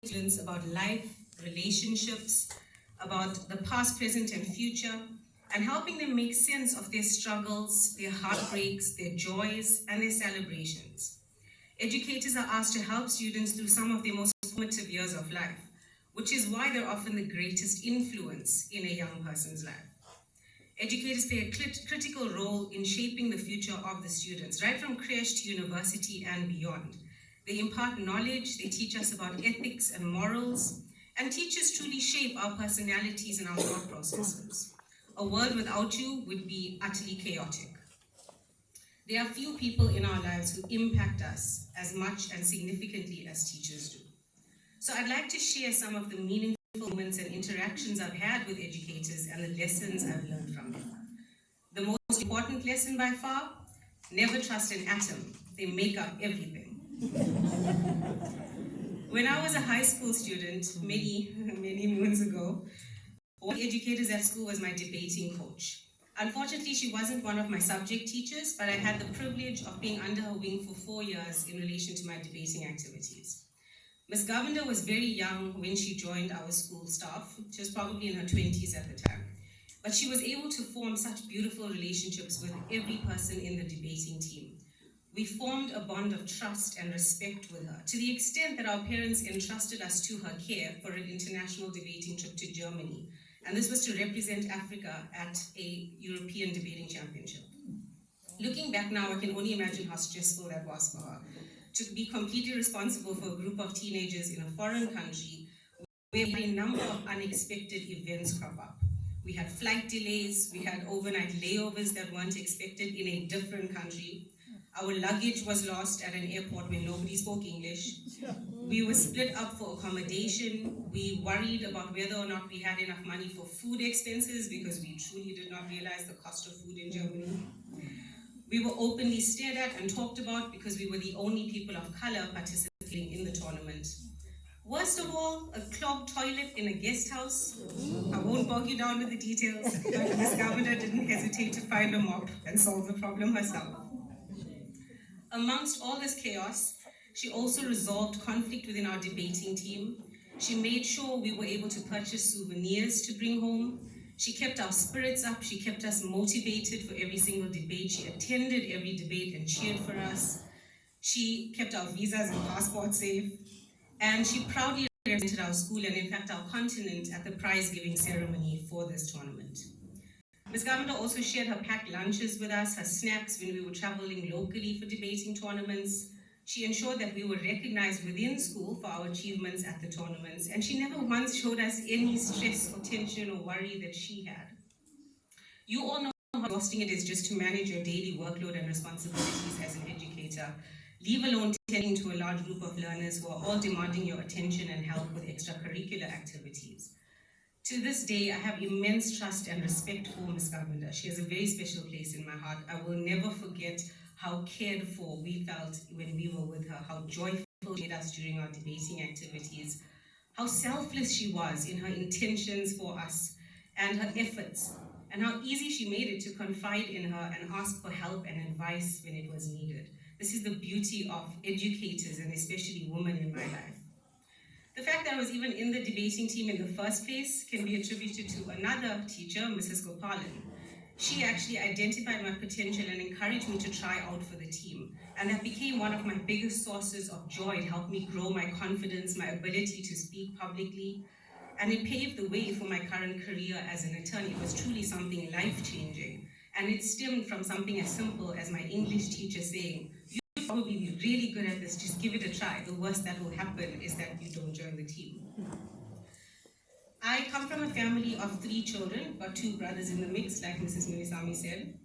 students about life, relationships, about the past, present, and future, and helping them make sense of their struggles, their heartbreaks, their joys, and their celebrations. Educators are asked to help students through some of their most formative years of life, which is why they're often the greatest influence in a young person's life. Educators play a critical role in shaping the future of the students, right from creche to university and beyond. They impart knowledge, they teach us about ethics and morals, and teachers truly shape our personalities and our thought processes. A world without you would be utterly chaotic. There are few people in our lives who impact us as much and significantly as teachers do. So I'd like to share some of the meaningful moments and interactions I've had with educators and the lessons I've learned from them. The most important lesson by far, never trust an atom. They make up everything. When I was a high school student, many moons ago, one of the educators at school was my debating coach. Unfortunately, she wasn't one of my subject teachers, but I had the privilege of being under her wing for 4 years in relation to my debating activities. Ms. Govender was very young when she joined our school staff. She was probably in her 20s at the time. But she was able to form such beautiful relationships with every person in the debating team. We formed a bond of trust and respect with her, to the extent that our parents entrusted us to her care for an international debating trip to Germany. And this was to represent Africa at a European debating championship. Looking back now, I can only imagine how stressful that was for her, to be completely responsible for a group of teenagers in a foreign country where a number of unexpected events crop up. We had flight delays, we had overnight layovers that weren't expected in a different country. Our luggage was lost at an airport where nobody spoke English. We were split up for accommodation. We worried about whether or not we had enough money for food expenses because we truly did not realize the cost of food in Germany. We were openly stared at and talked about because we were the only people of color participating in the tournament. Worst of all, a clogged toilet in a guest house. I won't bog you down with the details, but Ms. Governor didn't hesitate to find a mop and solve the problem herself. Amongst all this chaos, she also resolved conflict within our debating team. She made sure we were able to purchase souvenirs to bring home. She kept our spirits up. She kept us motivated for every single debate. She attended every debate and cheered for us. She kept our visas and passports safe. And she proudly represented our school and in fact our continent at the prize-giving ceremony for this tournament. Ms. Govender also shared her packed lunches with us, her snacks when we were traveling locally for debating tournaments. She ensured that we were recognized within school for our achievements at the tournaments, and she never once showed us any stress or tension or worry that she had. You all know how exhausting it is just to manage your daily workload and responsibilities as an educator, leave alone tending to a large group of learners who are all demanding your attention and help with extracurricular activities. To this day, I have immense trust and respect for Ms. Govender. She has a very special place in my heart. I will never forget how cared for we felt when we were with her, how joyful she made us during our debating activities, how selfless she was in her intentions for us and her efforts, and how easy she made it to confide in her and ask for help and advice when it was needed. This is the beauty of educators, and especially women in my life. The fact that I was even in the debating team in the first place can be attributed to another teacher, Mrs. Gopalan. She actually identified my potential and encouraged me to try out for the team. And that became one of my biggest sources of joy. It helped me grow my confidence, my ability to speak publicly. And it paved the way for my current career as an attorney. It was truly something life-changing. And it stemmed from something as simple as my English teacher saying, "You'll probably be really good at this, just give it a try. The worst that will happen is that you don't join the team." I come from a family of 3 children, got 2 brothers in the mix, like Mrs. Munisami said.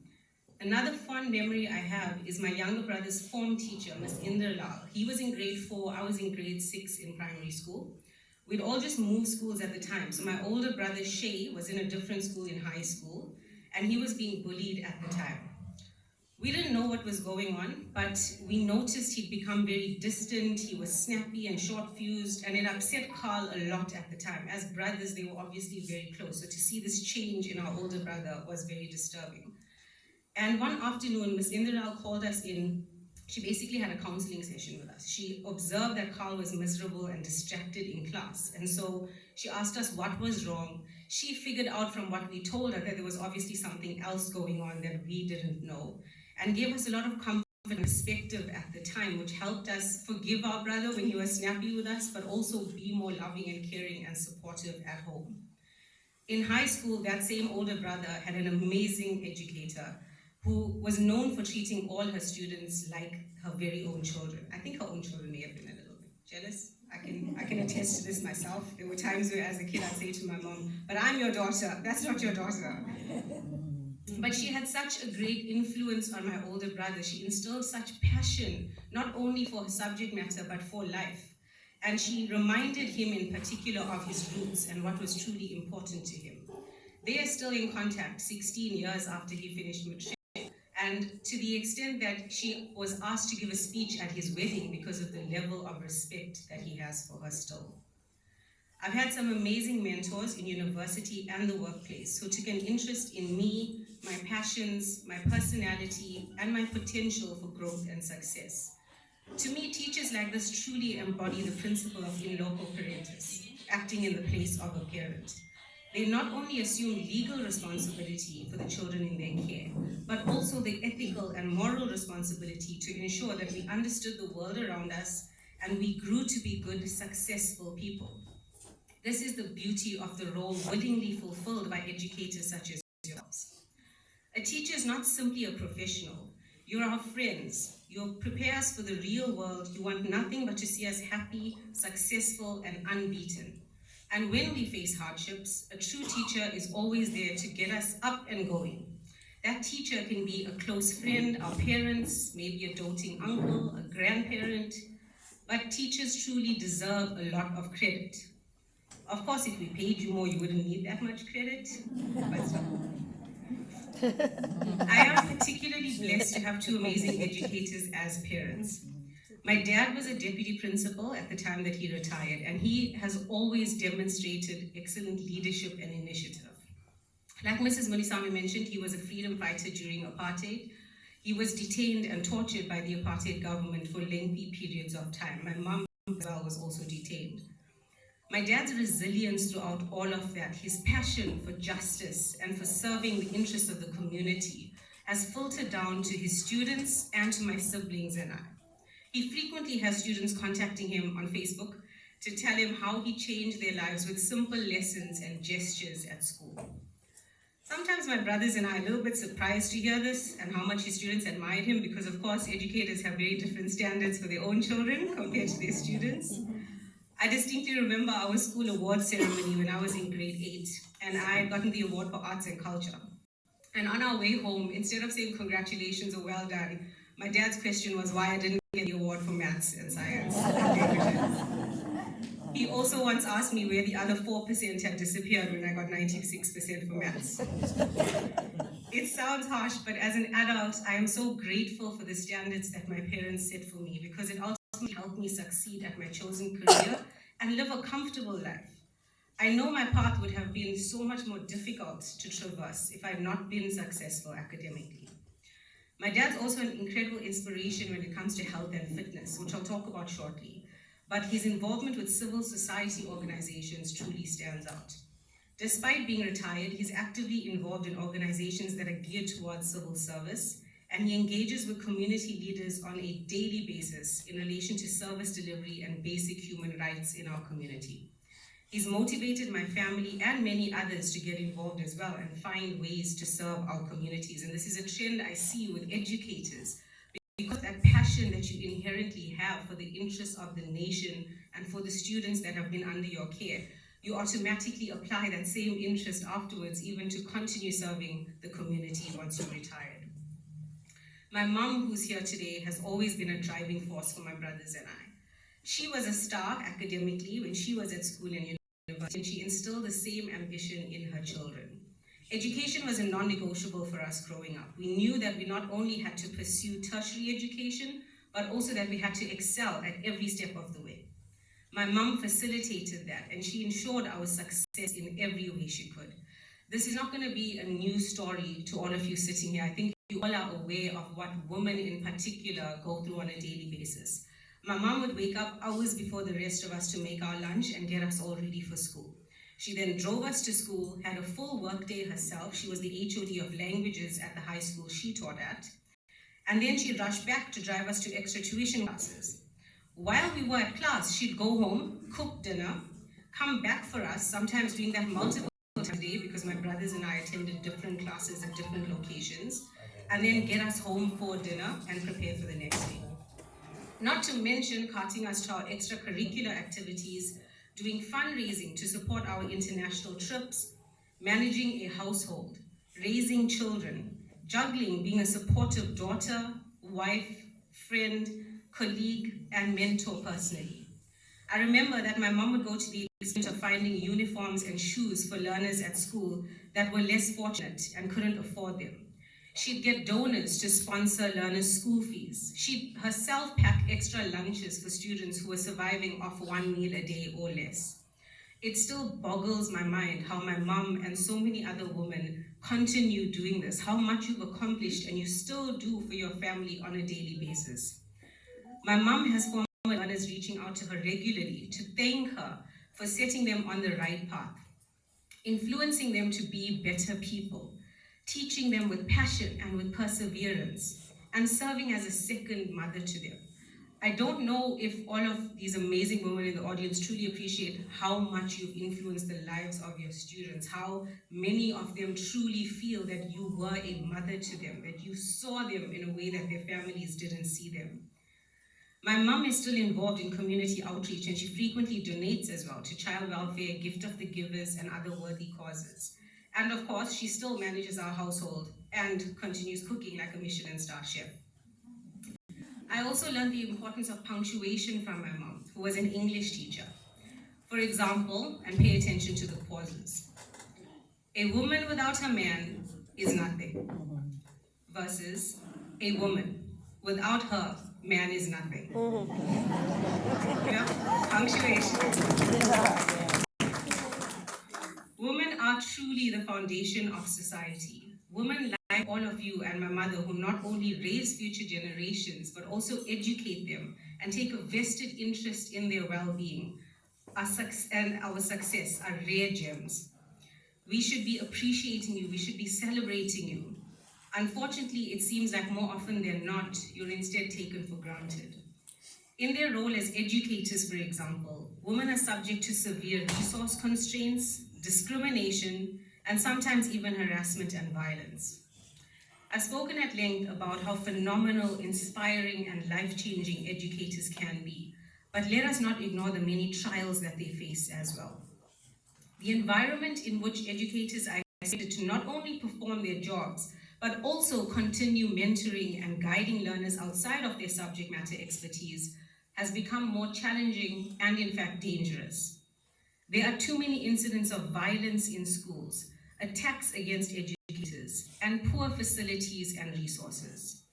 Another fond memory I have is my younger brother's form teacher, Ms. Inderlal. He was in grade 4, I was in grade 6 in primary school. We'd all just moved schools at the time, so my older brother Shay was in a different school in high school, and he was being bullied at the time. We didn't know what was going on, but we noticed he'd become very distant, he was snappy and short-fused, and it upset Carl a lot at the time. As brothers, they were obviously very close, so to see this change in our older brother was very disturbing. And one afternoon, Ms. Inderal called us in she basically had a counseling session with us. She observed that Carl was miserable and distracted in class. And so she asked us what was wrong. She figured out from what we told her that there was obviously something else going on that we didn't know, and gave us a lot of comfort and perspective at the time, which helped us forgive our brother when he was snappy with us, but also be more loving and caring and supportive at home. In high school, that same older brother had an amazing educator who was known for treating all her students like her very own children. I think her own children may have been a little bit jealous. I can attest to this myself. There were times where as a kid I'd say to my mom, but I'm your daughter, that's not your daughter. But she had such a great influence on my older brother. She instilled such passion, not only for her subject matter, but for life. And she reminded him in particular of his roots and what was truly important to him. They are still in contact 16 years after he finished matric, and to the extent that she was asked to give a speech at his wedding because of the level of respect that he has for her still. I've had some amazing mentors in university and the workplace who took an interest in me, my passions, my personality, and my potential for growth and success. To me, teachers like this truly embody the principle of in loco parentis, acting in the place of a parent. They not only assume legal responsibility for the children in their care, but also the ethical and moral responsibility to ensure that we understood the world around us and we grew to be good, successful people. This is the beauty of the role willingly fulfilled by educators such as yourselves. A teacher is not simply a professional. You're our friends. You prepare us for the real world. You want nothing but to see us happy, successful, and unbeaten. And when we face hardships, a true teacher is always there to get us up and going. That teacher can be a close friend, our parents, maybe a doting uncle, a grandparent, but teachers truly deserve a lot of credit. Of course, if we paid you more, you wouldn't need that much credit, but I am particularly blessed to have two amazing educators as parents. My dad was a deputy principal at the time that he retired, and he has always demonstrated excellent leadership and initiative. Like Mrs. Mulisami mentioned, he was a freedom fighter during apartheid. He was detained and tortured by the apartheid government for lengthy periods of time. My mom as well was also detained. My dad's resilience throughout all of that, his passion for justice and for serving the interests of the community has filtered down to his students and to my siblings and I. He frequently has students contacting him on Facebook to tell him how he changed their lives with simple lessons and gestures at school. Sometimes my brothers and I are a little bit surprised to hear this and how much his students admired him because, of course, educators have very different standards for their own children compared to their students. I distinctly remember our school award ceremony when I was in grade 8, and I had gotten the award for arts and culture. And on our way home, instead of saying congratulations or well done, my dad's question was why I didn't get the award for maths and science and languages. He also once asked me where the other 4% had disappeared when I got 96% for maths. It sounds harsh, but as an adult, I am so grateful for the standards that my parents set for me because it ultimately helped me succeed at my chosen career and live a comfortable life. I know my path would have been so much more difficult to traverse if I had not been successful academically. My dad's also an incredible inspiration when it comes to health and fitness, which I'll talk about shortly, but his involvement with civil society organizations truly stands out. Despite being retired, he's actively involved in organizations that are geared towards civil service, and he engages with community leaders on a daily basis in relation to service delivery and basic human rights in our community. He's motivated my family and many others to get involved as well and find ways to serve our communities. And this is a trend I see with educators because that passion that you inherently have for the interests of the nation and for the students that have been under your care, you automatically apply that same interest afterwards, even to continue serving the community once you're retired. My mom, who's here today, has always been a driving force for my brothers and I. She was a star academically when she was at school and university, and she instilled the same ambition in her children. Education was a non-negotiable for us growing up. We knew that we not only had to pursue tertiary education, but also that we had to excel at every step of the way. My mom facilitated that, and she ensured our success in every way she could. This is not going to be a new story to all of you sitting here. I think you all are aware of what women in particular go through on a daily basis. My mom would wake up hours before the rest of us to make our lunch and get us all ready for school. She then drove us to school, had a full workday herself. She was the HOD of languages at the high school she taught at. And then she'd rush back to drive us to extra tuition classes. While we were at class, she'd go home, cook dinner, come back for us, sometimes doing that multiple times a day because my brothers and I attended different classes at different locations, and then get us home for dinner and prepare for the next day. Not to mention carting us to our extracurricular activities, doing fundraising to support our international trips, managing a household, raising children, juggling being a supportive daughter, wife, friend, colleague, and mentor personally. I remember that my mom would go to the extent of finding uniforms and shoes for learners at school that were less fortunate and couldn't afford them. She'd get donors to sponsor learners' school fees. She'd herself pack extra lunches for students who were surviving off one meal a day or less. It still boggles my mind how my mom and so many other women continue doing this, how much you've accomplished and you still do for your family on a daily basis. My mom has former learners reaching out to her regularly to thank her for setting them on the right path, influencing them to be better people, teaching them with passion and with perseverance, and serving as a second mother to them. I don't know if all of these amazing women in the audience truly appreciate how much you've influenced the lives of your students, how many of them truly feel that you were a mother to them, that you saw them in a way that their families didn't see them. My mom is still involved in community outreach, and she frequently donates as well to child welfare, gift of the givers, and other worthy causes. And of course, she still manages our household and continues cooking like a Michelin star chef. I also learned the importance of punctuation from my mom, who was an English teacher. For example, and pay attention to the pauses. A woman without her man is nothing, versus a woman without her man is nothing. Punctuation. Women are truly the foundation of society. Women like all of you and my mother, who not only raise future generations, but also educate them and take a vested interest in their well-being, and our success are rare gems. We should be appreciating you, we should be celebrating you. Unfortunately, it seems like more often than not, you're instead taken for granted. In their role as educators, for example, women are subject to severe resource constraints, discrimination, and sometimes even harassment and violence. I've spoken at length about how phenomenal, inspiring, and life-changing educators can be, but let us not ignore the many trials that they face as well. The environment in which educators are expected to not only perform their jobs, but also continue mentoring and guiding learners outside of their subject matter expertise has become more challenging and in fact dangerous. There are too many incidents of violence in schools, attacks against educators, and poor facilities and resources.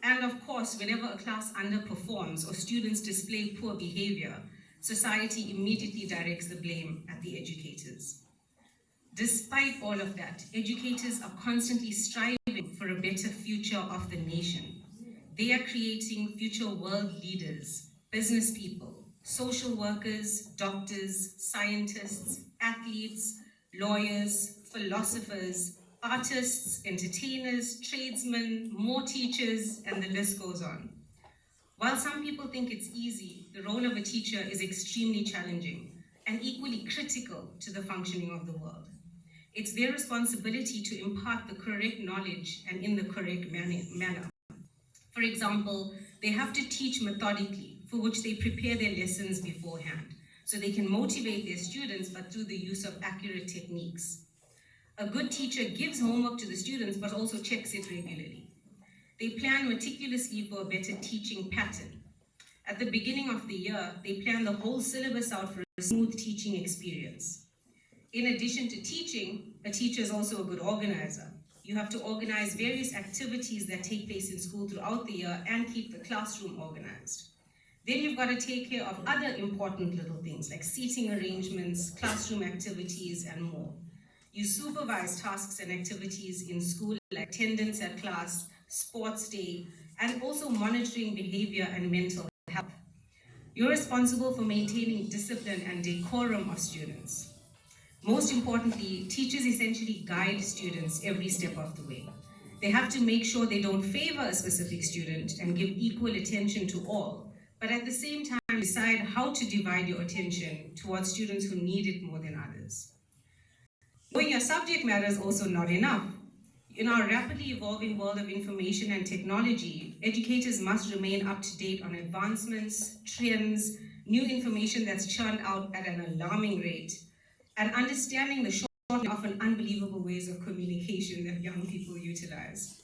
And of course, whenever a class underperforms or students display poor behavior, society immediately directs the blame at the educators. Despite all of that, educators are constantly striving for a better future of the nation. They are creating future world leaders, business people, social workers, doctors, scientists, athletes, lawyers, philosophers, artists, entertainers, tradesmen, more teachers, and the list goes on. While some people think it's easy, the role of a teacher is extremely challenging and equally critical to the functioning of the world. It's their responsibility to impart the correct knowledge and in the correct manner. For example, they have to teach methodically, for which they prepare their lessons beforehand, so they can motivate their students, but through the use of accurate techniques. A good teacher gives homework to the students, but also checks it regularly. They plan meticulously for a better teaching pattern. At the beginning of the year, they plan the whole syllabus out for a smooth teaching experience. In addition to teaching, a teacher is also a good organizer. You have to organize various activities that take place in school throughout the year and keep the classroom organized. Then you've got to take care of other important little things like seating arrangements, classroom activities, and more. You supervise tasks and activities in school like attendance at class, sports day, and also monitoring behavior and mental health. You're responsible for maintaining discipline and decorum of students. Most importantly, teachers essentially guide students every step of the way. They have to make sure they don't favor a specific student and give equal attention to all, but at the same time decide how to divide your attention towards students who need it more than others. Knowing your subject matter is also not enough. In our rapidly evolving world of information and technology, educators must remain up to date on advancements, trends, new information that's churned out at an alarming rate, and understanding the short and often unbelievable ways of communication that young people utilize.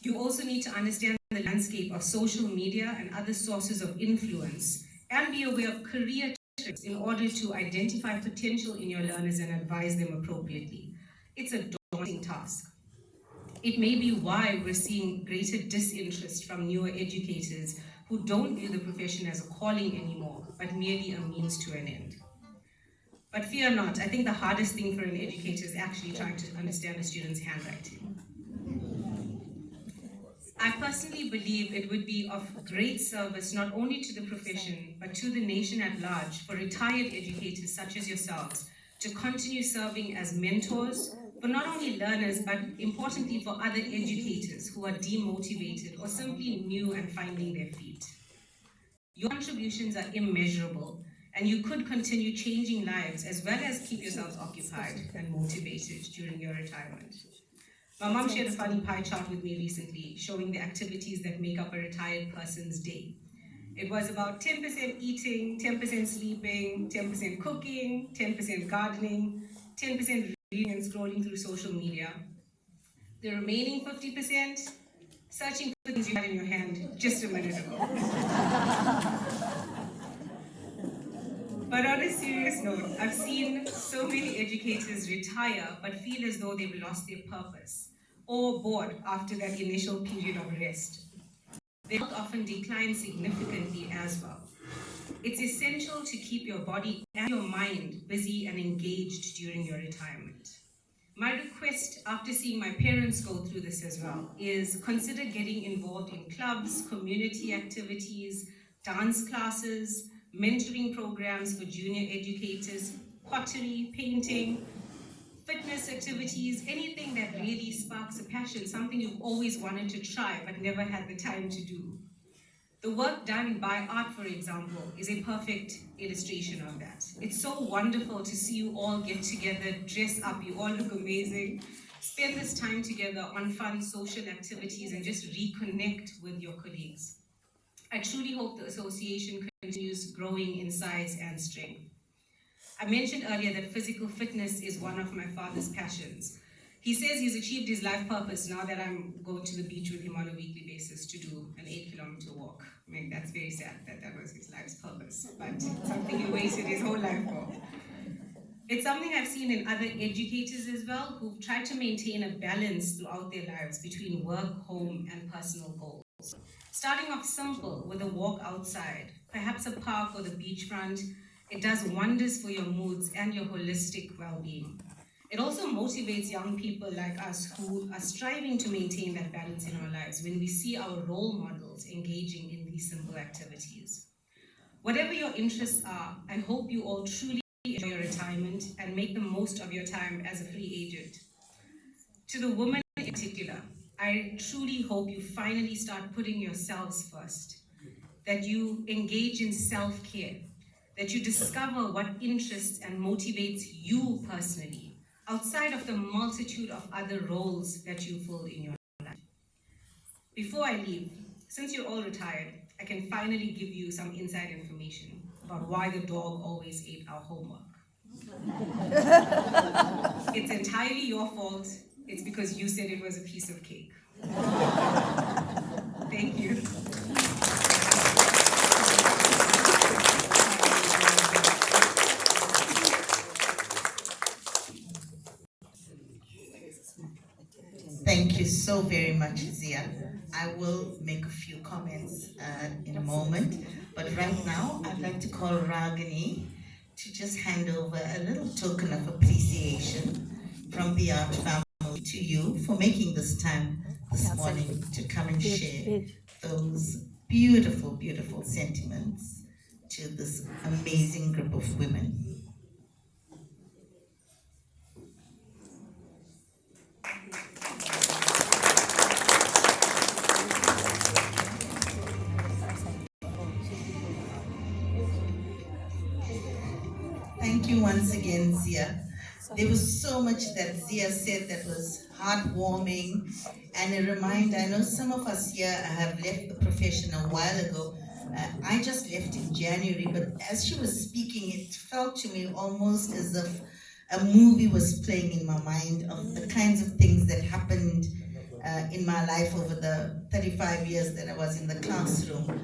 You also need to understand the landscape of social media and other sources of influence, and be aware of career trends in order to identify potential in your learners and advise them appropriately. It's a daunting task. It may be why we're seeing greater disinterest from newer educators who don't view the profession as a calling anymore, but merely a means to an end. But fear not, I think the hardest thing for an educator is actually trying to understand a student's handwriting. I personally believe it would be of great service not only to the profession, but to the nation at large for retired educators such as yourselves to continue serving as mentors for not only learners, but importantly for other educators who are demotivated or simply new and finding their feet. Your contributions are immeasurable, and you could continue changing lives as well as keep yourselves occupied and motivated during your retirement. My mom shared a funny pie chart with me recently, showing the activities that make up a retired person's day. It was about 10% eating, 10% sleeping, 10% cooking, 10% gardening, 10% reading and scrolling through social media. The remaining 50%, searching for things you had in your hand just a minute ago. But on a serious note, I've seen so many educators retire but feel as though they've lost their purpose or bored after that initial period of rest. Their health often declines significantly as well. It's essential to keep your body and your mind busy and engaged during your retirement. My request, after seeing my parents go through this as well, is consider getting involved in clubs, community activities, dance classes, mentoring programs for junior educators, pottery, painting, fitness activities, anything that really sparks a passion, something you've always wanted to try but never had the time to do. The work done by art, for example, is a perfect illustration of that. It's so wonderful to see you all get together, dress up, you all look amazing, spend this time together on fun social activities and just reconnect with your colleagues. I truly hope the association continues growing in size and strength. I mentioned earlier that physical fitness is one of my father's passions. He says he's achieved his life purpose now that I'm going to the beach with him on a weekly basis to do an 8-kilometer walk. I mean, that's very sad that was his life's purpose, but something he wasted his whole life for. It's something I've seen in other educators as well who've tried to maintain a balance throughout their lives between work, home, and personal goals. Starting off simple with a walk outside, perhaps a park or the beachfront, it does wonders for your moods and your holistic well-being. It also motivates young people like us who are striving to maintain that balance in our lives when we see our role models engaging in these simple activities. Whatever your interests are, I hope you all truly enjoy your retirement and make the most of your time as a free agent. To the women in particular, I truly hope you finally start putting yourselves first, that you engage in self-care, that you discover what interests and motivates you personally, outside of the multitude of other roles that you fill in your life. Before I leave, since you're all retired, I can finally give you some inside information about why the dog always ate our homework. It's entirely your fault. It's because you said it was a piece of cake. Thank you. Thank you so very much, Zia. I will make a few comments in a moment, but right now I'd like to call Ragini to just hand over a little token of appreciation from the art family to you for making this time this morning to come and share those beautiful, beautiful sentiments to this amazing group of women. Thank you once again, Zia. There was so much that Zia said that was heartwarming and a reminder. I know some of us here have left the profession a while ago. I just left in January, but as she was speaking, it felt to me almost as if a movie was playing in my mind of the kinds of things that happened in my life over the 35 years that I was in the classroom.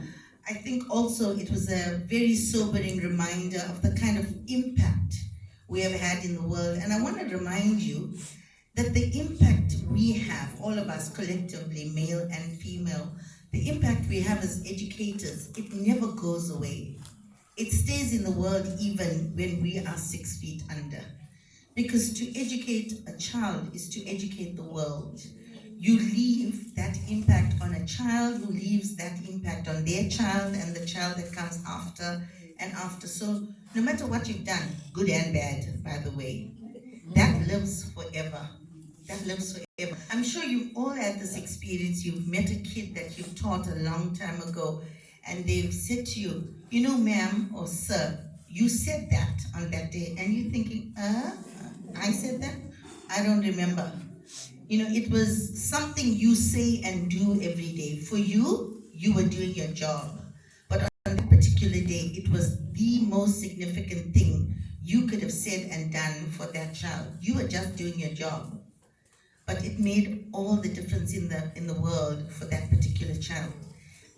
I think also it was a very sobering reminder of the kind of impact we have had in the world. And I want to remind you that the impact we have, all of us collectively, male and female, the impact we have as educators, it never goes away. It stays in the world even when we are 6 feet under. Because to educate a child is to educate the world. You leave that impact on a child who leaves that impact on their child and the child that comes after and after. So no matter what you've done, good and bad, by the way, that lives forever. That lives forever. I'm sure you've all had this experience. You've met a kid that you've taught a long time ago and they've said to you, you know, ma'am or sir, you said that on that day. And you're thinking, I said that? I don't remember. You know, it was something you say and do every day. For you, you were doing your job. But on that particular day, it was the most significant thing you could have said and done for that child. You were just doing your job. But it made all the difference in the world for that particular child.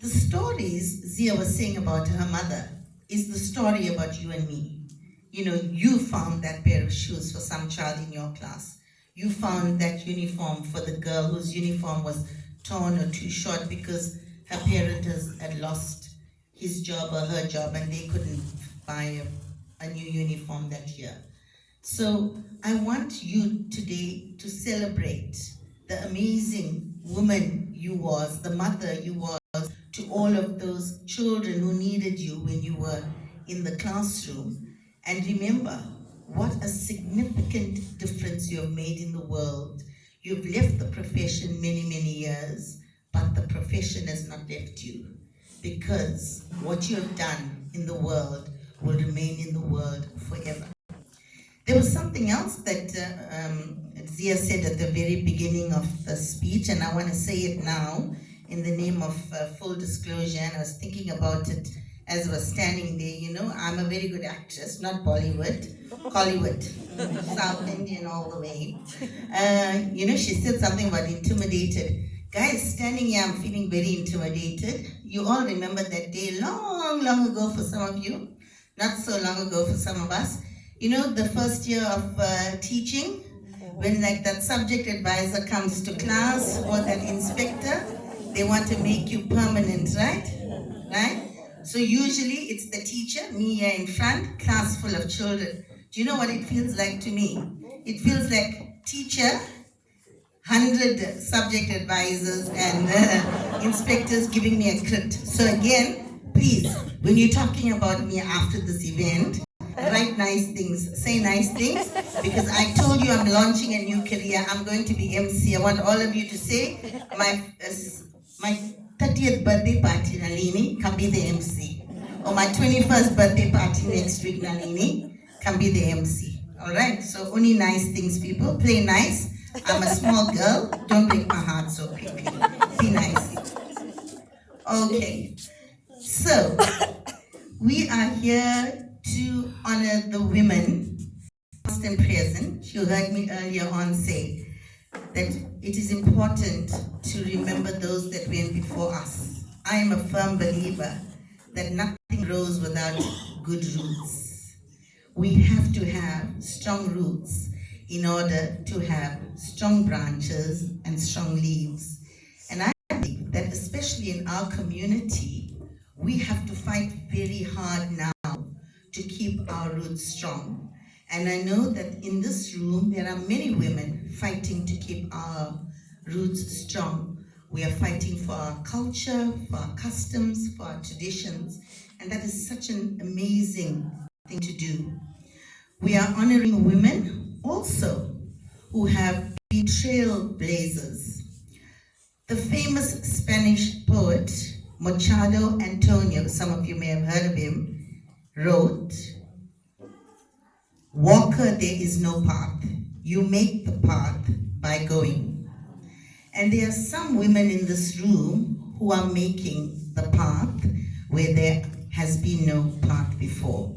The stories Zia was saying about her mother is the story about you and me. You know, you found that pair of shoes for some child in your class. You found that uniform for the girl whose uniform was torn or too short because her parent had lost his job or her job and they couldn't buy a new uniform that year. So I want you today to celebrate the amazing woman you was, the mother you was to all of those children who needed you when you were in the classroom. And remember what a significant difference you have made in the world. You've left the profession many, many years, but the profession has not left you, because what you have done in the world will remain in the world forever. There was something else that Zia said at the very beginning of the speech, and I want to say it now in the name of full disclosure, and I was thinking about it as I was standing there. You know, I'm a very good actress, not Bollywood, Hollywood, South Indian all the way. You know, she said something about intimidated. Guys, standing here, I'm feeling very intimidated. You all remember that day long, long ago for some of you, not so long ago for some of us. You know, the first year of teaching, when like that subject advisor comes to class or that inspector, they want to make you permanent, right? Right? So usually it's the teacher, me here in front, class full of children. Do you know what it feels like to me? It feels like teacher, 100 subject advisors and inspectors giving me a crit. So again, please, when you're talking about me after this event, write nice things, say nice things, because I told you I'm launching a new career. I'm going to be MC. I want all of you to say, my 30th birthday party, Nalini, can be the MC. Or my 21st birthday party next week, Nalini, can be the MC. All right, so only nice things, people. Play nice. I'm a small girl. Don't break my heart so quickly. Be nice. Okay, so we are here to honor the women, past and present. You heard me earlier on say that it is important to remember those that went before us. I am a firm believer that nothing grows without good roots. We have to have strong roots in order to have strong branches and strong leaves. And I think that especially in our community, we have to fight very hard now to keep our roots strong. And I know that in this room, there are many women fighting to keep our roots strong. We are fighting for our culture, for our customs, for our traditions, and that is such an amazing thing to do. We are honoring women also who have been trailblazers. The famous Spanish poet Machado Antonio, some of you may have heard of him, wrote, "Walker, there is no path. You make the path by going." And there are some women in this room who are making the path where there has been no path before.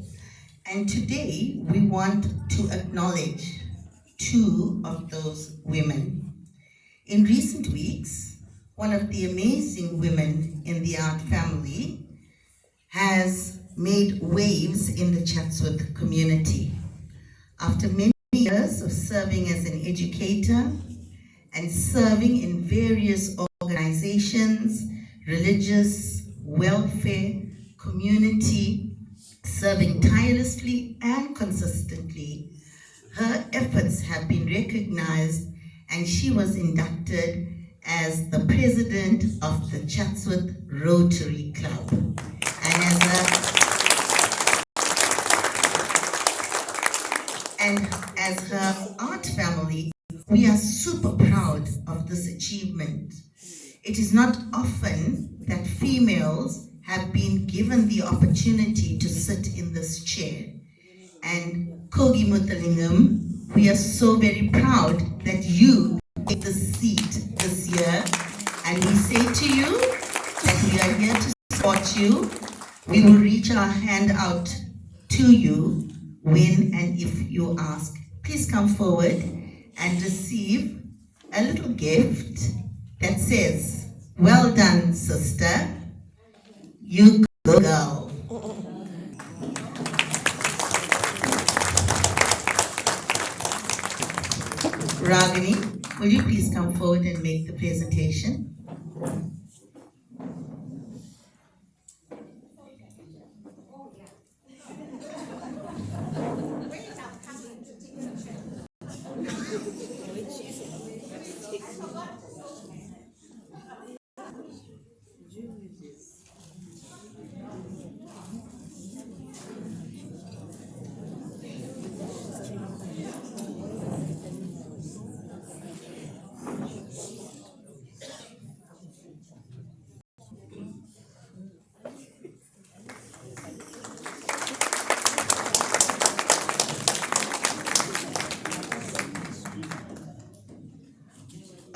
And today we want to acknowledge two of those women. In recent weeks, one of the amazing women in the art family has made waves in the Chatsworth community. After many years of serving as an educator and serving in various organizations, religious, welfare, community, serving tirelessly and consistently, her efforts have been recognized, and she was inducted as the president of the Chatsworth Rotary Club. And as her art family, we are super proud of this achievement. It is not often that females have been given the opportunity to sit in this chair. And Cogie Muthulingam, we are so very proud that you take the seat this year. And we say to you that we are here to support you. We will reach our hand out to you when and if you ask. Please come forward and receive a little gift that says, "Well done, sister. You go, girl." Ragini, will you please come forward and make the presentation?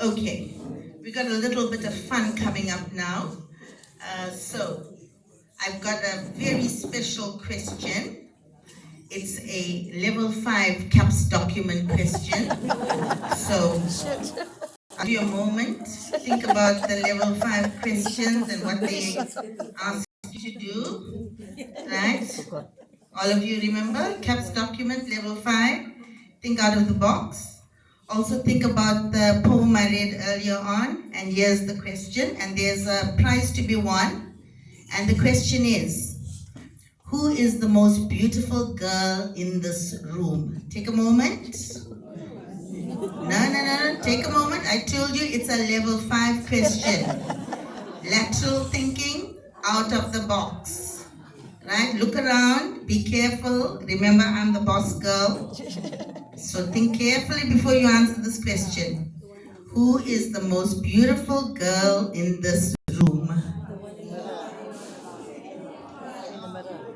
Okay, we got a little bit of fun coming up now. So I've got a very special question. It's a level 5 CAPS document question. So I'll give you a moment. Think about the level 5 questions and what they ask you to do. Right? All of you remember CAPS document level 5? Think out of the box. Also think about the poem I read earlier on, and here's the question, and there's a prize to be won. And the question is, who is the most beautiful girl in this room? Take a moment. No. Take a moment. I told you it's a level 5 question. Lateral thinking, out of the box. Right? Look around. Be careful. Remember, I'm the boss girl. So think carefully before you answer this question. Who is the most beautiful girl in this room?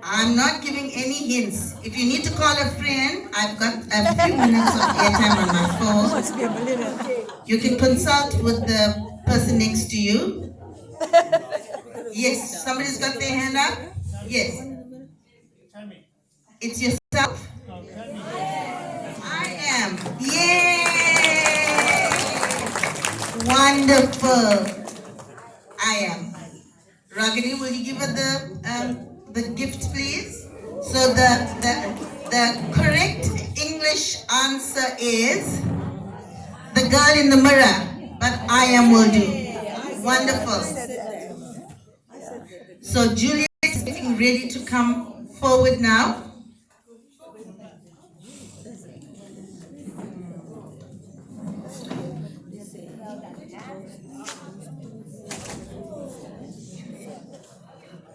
I'm not giving any hints. If you need to call a friend, I've got a few minutes of airtime on my phone. You can consult with the person next to you. Yes, somebody's got their hand up? Yes. It's yourself? I am. Yay! Wonderful. I am. Ragini, will you give her the gift, please? So the correct English answer is the girl in the mirror, but I am will do. Wonderful. So Juliet is getting ready to come forward now.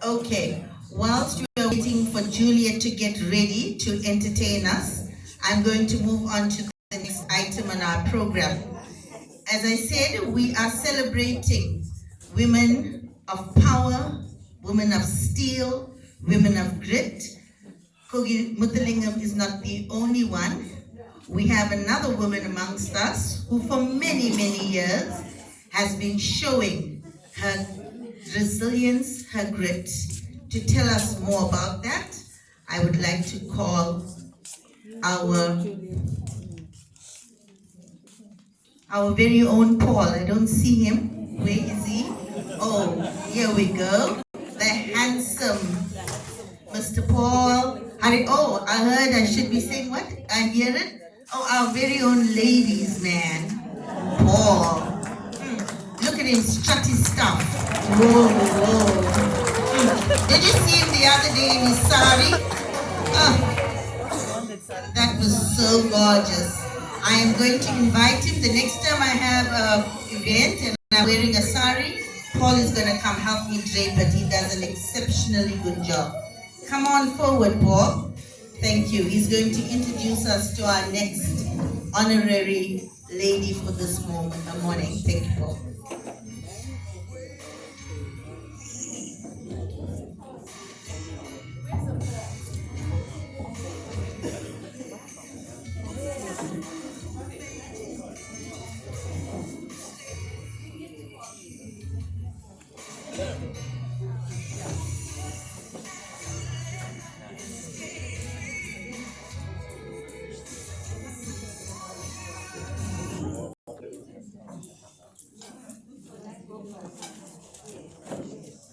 Okay, whilst we are waiting for Juliet to get ready to entertain us, I'm going to move on to the next item on our program. As I said, we are celebrating women of power, women of steel, women of grit. Cogie Muthulingam is not the only one. We have another woman amongst us who for many, many years has been showing her resilience, her grit. To tell us more about that, I would like to call our very own Paul. I don't see him. Where is he? Oh, here we go. The handsome Mr. Paul. Oh, I heard I should be saying what? I hear it. Oh, our very own ladies man, Paul. Look at him strut his stuff. Whoa, whoa. Did you see him the other day in his sari? That was so gorgeous. I am going to invite him the next time I have an event and I'm wearing a sari. Paul is going to come help me drape it. He does an exceptionally good job. Come on forward, Paul. Thank you. He's going to introduce us to our next honorary lady for this morning. Thank you, Paul.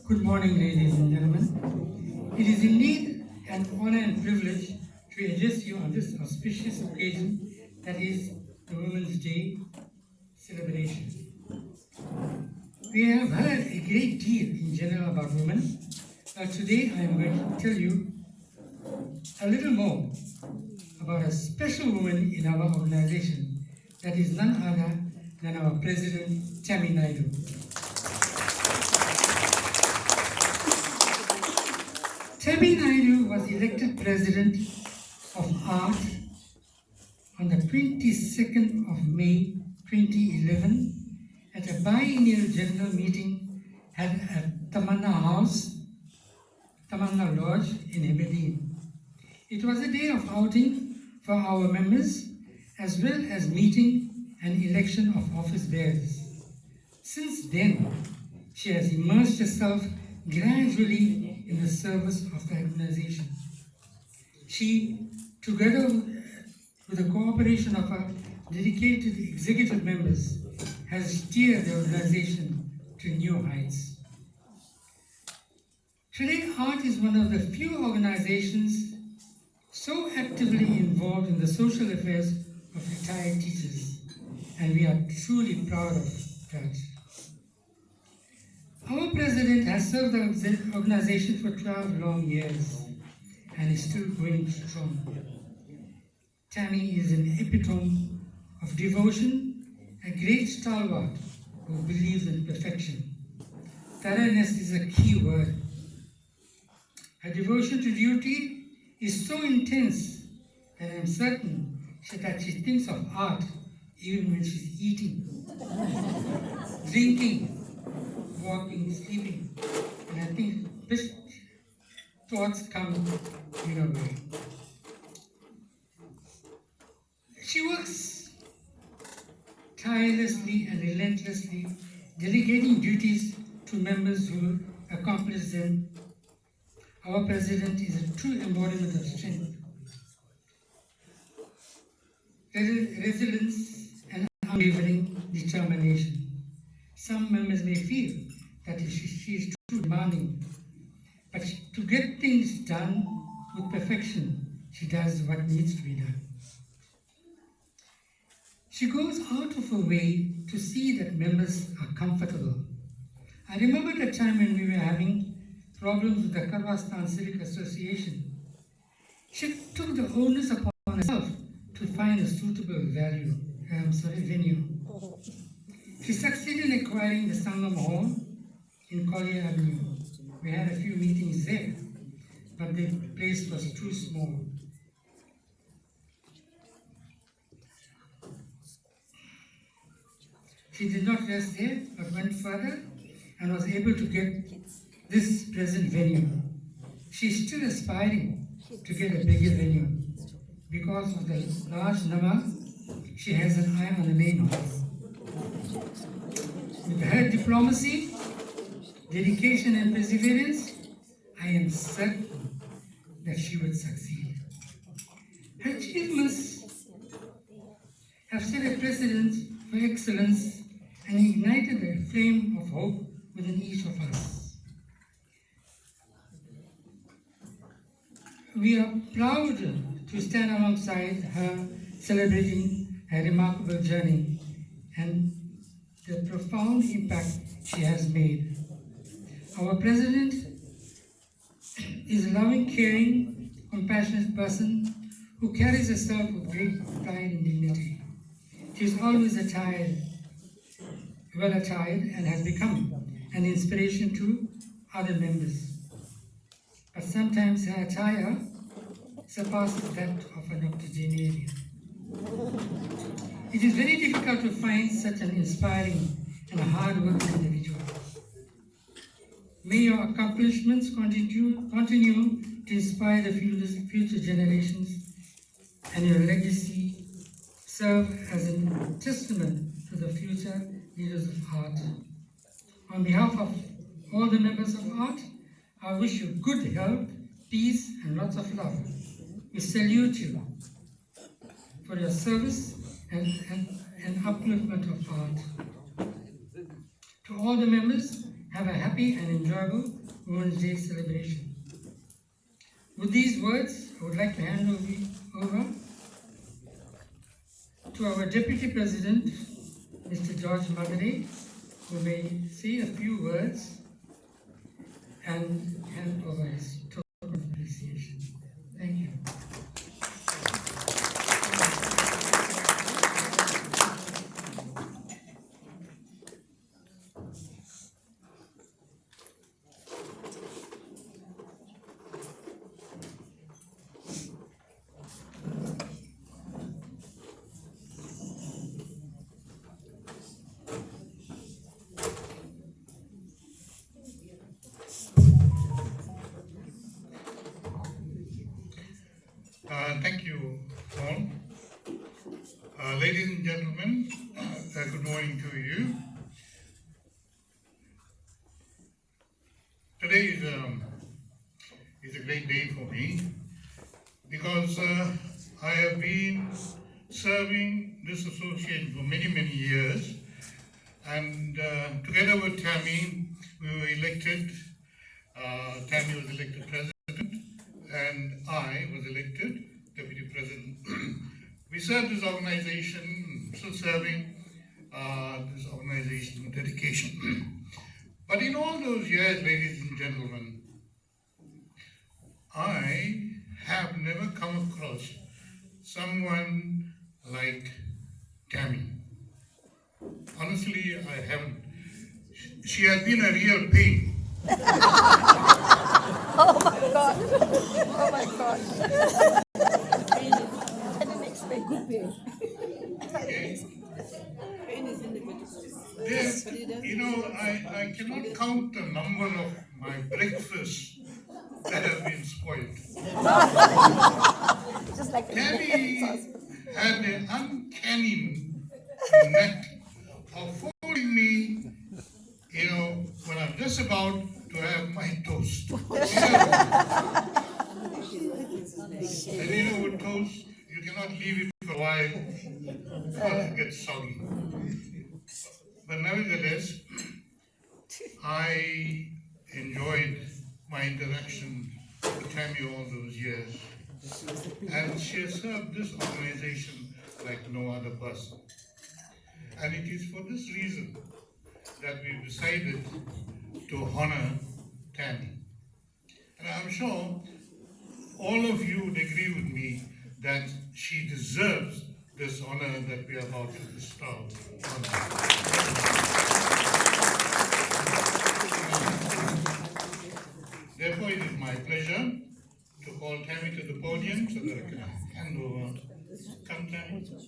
Good morning, ladies and gentlemen. It is indeed an honor and privilege to address you on this auspicious occasion, that is the Women's Day celebration. We have heard a great deal in general about women, but today I am going to tell you a little more about a special woman in our organization, that is none other than our President, Tammy Naidoo. Tammy Naidoo was elected President of ART on the 22nd of May 2011 at a biennial general meeting held at Tamanna Lodge in Aberdeen. It was a day of outing for our members as well as meeting and election of office bearers. Since then, she has immersed herself gradually in the service of the organization. She, together with the cooperation of her dedicated executive members, has steered the organization to new heights. Today, ART is one of the few organizations so actively involved in the social affairs of retired teachers, and we are truly proud of that. Our president has served the organization for 12 long years and is still going strong. Tammy is an epitome of devotion, a great stalwart who believes in perfection. Thoroughness is a key word. Her devotion to duty is so intense that I'm certain that she thinks of art even when she's eating, drinking, walking, sleeping, and I think this thoughts come in a way. She works tirelessly and relentlessly, delegating duties to members who accomplish them. Our president is a true embodiment of strength, resilience, and unwavering determination. Some members may feel that she is too demanding, but to get things done with perfection, she does what needs to be done. She goes out of her way to see that members are comfortable. I remember the time when we were having problems with the Karwastan Civic Association. She took the onus upon herself to find a suitable venue. She succeeded in acquiring the Sangam Hall in Collier Avenue. We had a few meetings there, but the place was too small. She did not rest there, but went further and was able to get this present venue. She's still aspiring to get a bigger venue. Because of the large number, she has an eye on the main hall. With her diplomacy, dedication and perseverance, I am certain that she will succeed. Her achievements have set a precedent for excellence and ignited a flame of hope within each of us. We are proud to stand alongside her, celebrating her remarkable journey and the profound impact she has made. Our president is a loving, caring, compassionate person who carries herself with great pride and dignity. She is always well attired and has become an inspiration to other members. But sometimes her attire surpasses that of an octogenarian. It is very difficult to find such an inspiring and hard-working individual. May your accomplishments continue to inspire the future generations, and your legacy serve as a testament to the future leaders of art. On behalf of all the members of art, I wish you good health, peace, and lots of love. We salute you for your service and upliftment of art. To all the members, have a happy and enjoyable Women's Day celebration. With these words, I would like to hand over to our Deputy President, Mr. George Magare, who may say a few words and hand over his token of appreciation. Thank you. Thank you, Paul. Ladies and gentlemen, good morning to you. Today is a great day for me because I have been serving this association for many, many years, and together with Tammy, we were elected. Tammy was elected president, and I was elected deputy president. We served this organization, still serving this organization with dedication. But in all those years, ladies and gentlemen, I have never come across someone like Tammy. Honestly, I haven't. She has been a real pain. Oh my God. Oh my God. I didn't expect good pain. Yes, you know, I cannot count the number of my breakfasts that have been spoiled. Just like Tammy had an uncanny knack of following me, you know, when I'm just about to have my toast. And you know, with toast, you cannot leave it for a while because it gets soggy. But nevertheless, I enjoyed my interaction with Tammy all those years. And she has served this organization like no other person. And it is for this reason that we decided to honor Tammy. And I'm sure all of you would agree with me that she deserves this honor that we are about to bestow on her. my pleasure to call Tammy to the podium so that I can hand over. Come, Tammy. Thank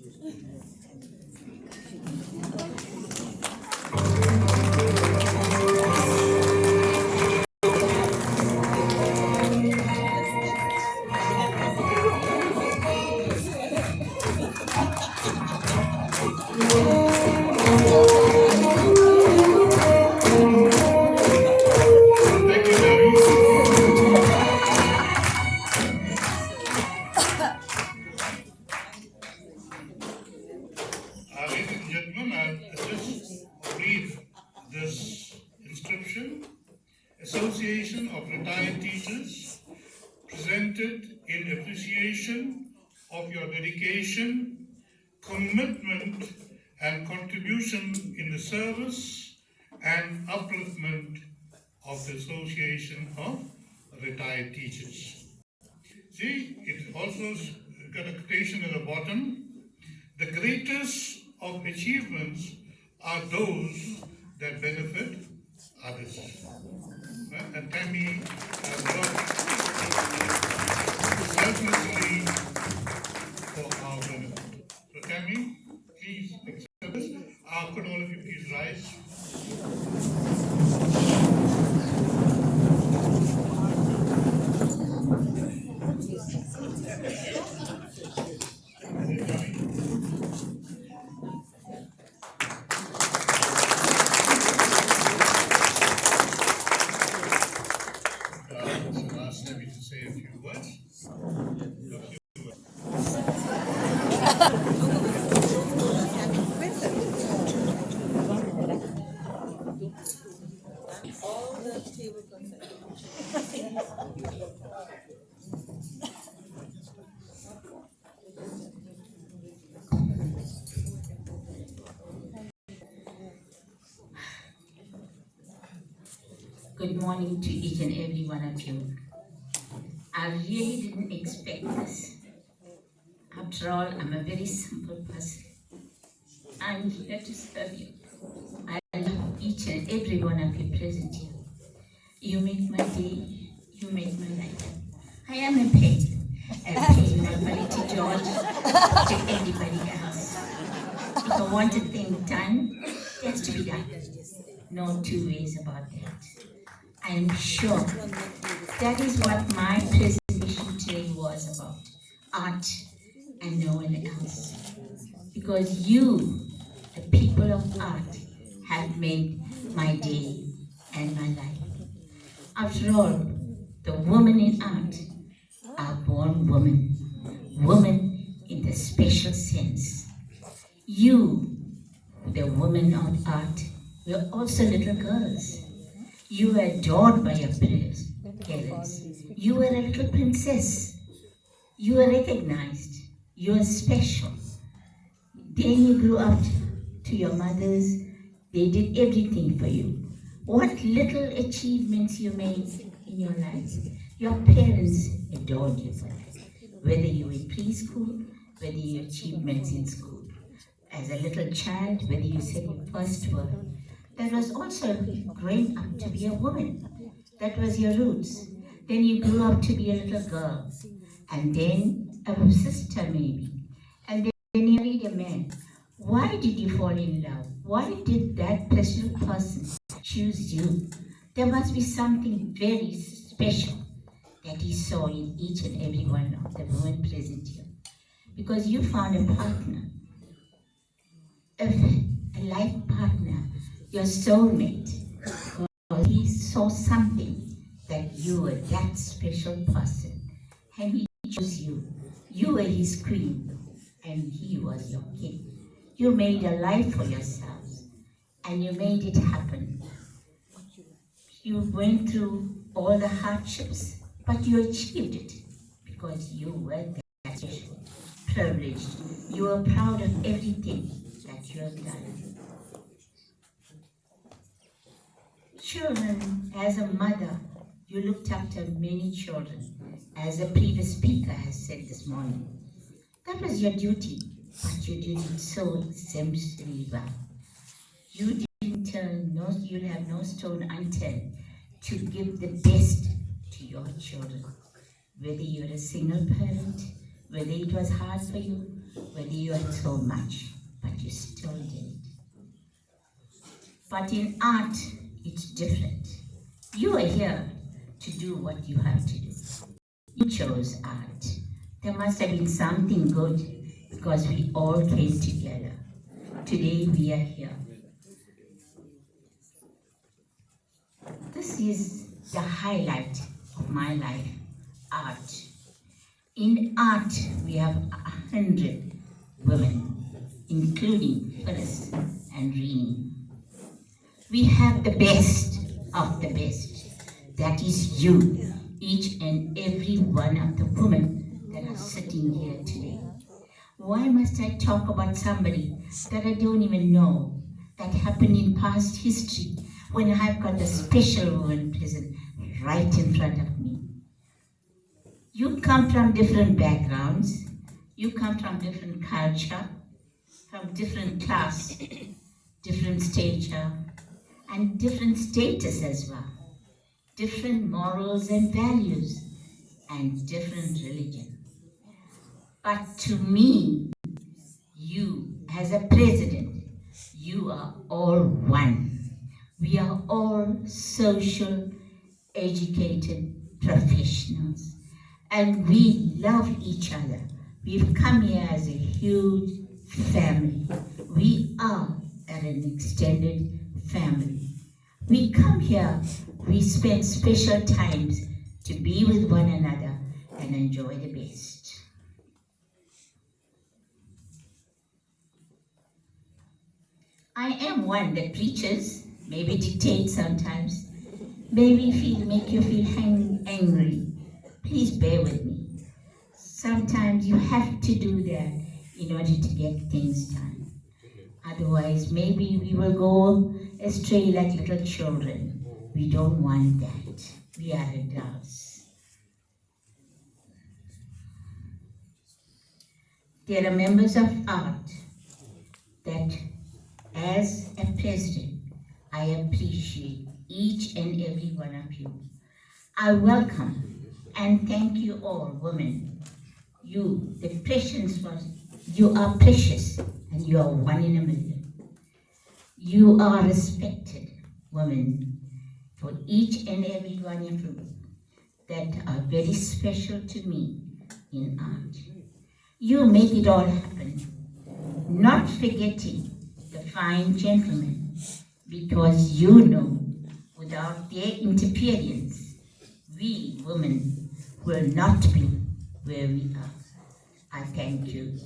you, Tammy. Ladies and gentlemen, I'll just read this inscription. Association of Retired Teachers, presented in appreciation of your dedication, commitment, and contribution in the service and upliftment of the Association of Retired Teachers. See, it also got a quotation at the bottom. The greatest of achievements are those that benefit others. Well, and Tammy has worked selflessly for our benefit. So Tammy, please accept this. Could all of you please rise? So ask Tammy to say a few words. Good morning to each and every one of you. I really didn't expect this. After all, I'm a very simple person. I'm here to serve you. I love each and every one of you present here. You make my day, you make my life. I am a pain not only to George, to everybody else. If I want a thing done, it has to be done. No two ways about that. I am sure that is what my presentation today was about, art and no one else. Because you, the people of art, have made my day and my life. After all, the women in art are born women, women in the special sense. You, the women of art, were also little girls. You were adored by your parents. You were a little princess. You were recognized. You were special. Then you grew up to your mothers. They did everything for you. What little achievements you made in your life, your parents adored you for that. Whether you were in preschool, whether your achievements in school. As a little child, whether you said your first word, that was also growing up to be a woman. That was your roots. Then you grew up to be a little girl. And then a sister maybe. And then you married a man. Why did you fall in love? Why did that special person choose you? There must be something very special that he saw in each and every one of the women present here. Because you found a partner, a life partner, your soulmate. He saw something that you were that special person, and he chose you. You were his queen, and he was your king. You made a life for yourselves, and you made it happen. You went through all the hardships, but you achieved it because you were that special, privileged. You were proud of everything that you have done. Children, as a mother, you looked after many children, as a previous speaker has said this morning. That was your duty, but you did it so exemplary well. You didn't you have no stone unturned to give the best to your children. Whether you're a single parent, whether it was hard for you, whether you had so much, but you still did it. But in art, it's different. You are here to do what you have to do. You chose art. There must have been something good because we all came together. Today we are here. This is the highlight of my life, art. In art, we have 100 women, including Phyllis and Rini. We have the best of the best. That is you, each and every one of the women that are sitting here today. Why must I talk about somebody that I don't even know, that happened in past history, when I've got a special woman present right in front of me? You come from different backgrounds, you come from different culture, from different class, different stature, and different status as well, different morals and values, and different religion. But to me, you as a president, you are all one. We are all social, educated professionals, and we love each other. We've come here as a huge family. We are an extended family. We come here, we spend special times to be with one another and enjoy the best. I am one that preaches, maybe dictates sometimes, maybe make you feel angry. Please bear with me. Sometimes you have to do that in order to get things done. Otherwise, maybe we will go astray like little children. We don't want that. We are adults. There are members of art that, as a president, I appreciate each and every one of you. I welcome and thank you all, women. You, the precious ones, you are precious and you are one in a million. You are respected, women, for each and every one of you that are very special to me in art. You make it all happen, not forgetting the fine gentlemen, because you know, without their interference, we women will not be where we are. I thank you.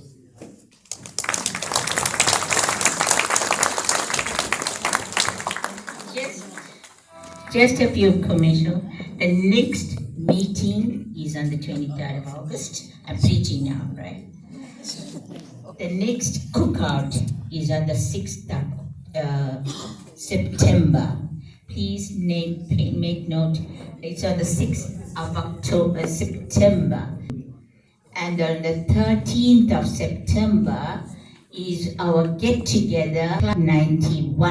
Just a few commercial. The next meeting is on the 23rd of August. I'm preaching now, right? The next cookout is on the 6th of September. Please make note. It's on the 6th of September. And on the 13th of September is our get-together, Club 91.